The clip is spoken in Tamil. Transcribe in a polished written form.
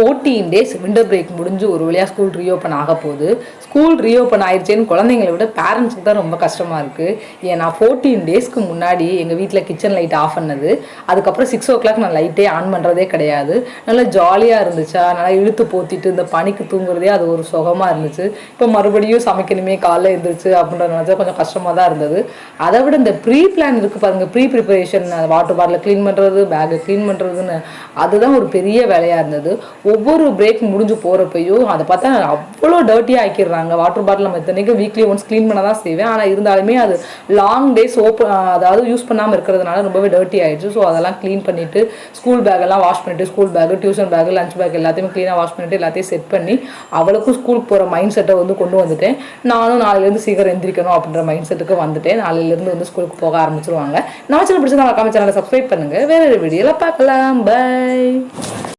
14 டேஸ் விண்டர் பிரேக் முடிஞ்சு ஒரு வழியாக ஸ்கூல் ரீஓப்பன் ஆக போகுது. ஸ்கூல் ரீஓப்பன் ஆயிடுச்சேன்னு குழந்தைங்களை விட பேரண்ட்ஸுக்கு தான் ரொம்ப கஷ்டமாக இருக்குது. ஏன்னா 14 டேஸ்க்கு முன்னாடி எங்கள் வீட்டில் கிச்சன் லைட் ஆஃப் பண்ணது, அதுக்கப்புறம் 6 o'clock நான் லைட்டே ஆன் பண்ணுறதே கிடையாது. நல்லா ஜாலியாக இருந்துச்சா, நல்லா இழுத்து போத்திட்டு இந்த பனிக்கு தூங்குறதே அது ஒரு சுகமாக இருந்துச்சு. இப்போ மறுபடியும் சமைக்கணுமே காலைல எழுந்திரிச்சு அப்படின்ற நினச்சா கொஞ்சம் கஷ்டமாக தான் இருந்தது. அதை விட இந்த ப்ரீ பிளான் இருக்குது பாருங்கள், pre preparation, water bottle clean பண்ணுறது, பேக்கை க்ளீன் பண்ணுறதுன்னு, அதுதான் ஒரு பெரிய வேலையாக இருந்தது. ஒவ்வொரு பிரேக் முடிஞ்சு போகிறப்பையும் அதை பார்த்தா அவ்வளோ டர்ட்டியாக ஆக்கிடுறாங்க. வாட்டர் பாட்டில் நம்ம இத்தனைக்கும் வீக்லி ஒன்ஸ் க்ளீன் பண்ண தான் செய்வேன். ஆனால் இருந்தாலுமே அது லாங் டேஸ் அதாவது யூஸ் பண்ணாமல் இருக்கிறதுனால ரொம்பவே டர்ட்டி ஆகிடுச்சு. ஸோ அதெல்லாம் க்ளீன் பண்ணிவிட்டு ஸ்கூல் பேக்கெல்லாம் வாஷ் பண்ணிவிட்டு, school bag, tuition bag, lunch bag எல்லாத்தையுமே க்ளீனாக வாஷ் பண்ணிவிட்டு எல்லாத்தையும் செட் பண்ணி அவளுக்கும் ஸ்கூலுக்கு போகிற மைண்ட் செட்டை கொண்டு வந்துட்டேன். நானும் நாளையிலேருந்து சீக்கிரம் எந்திரிக்கணும் அப்படின்ற மைண்ட் செட்டுக்கு வந்துட்டேன். நாளையிலேருந்து ஸ்கூலுக்கு போக ஆரம்பிச்சிருவாங்க. நம்ம சேனல் பிடிச்சா நம்ம சேனலை சப்ஸ்கிரைப் பண்ணுங்கள். வேறு வீடியோவில் பார்க்கலாம். பை.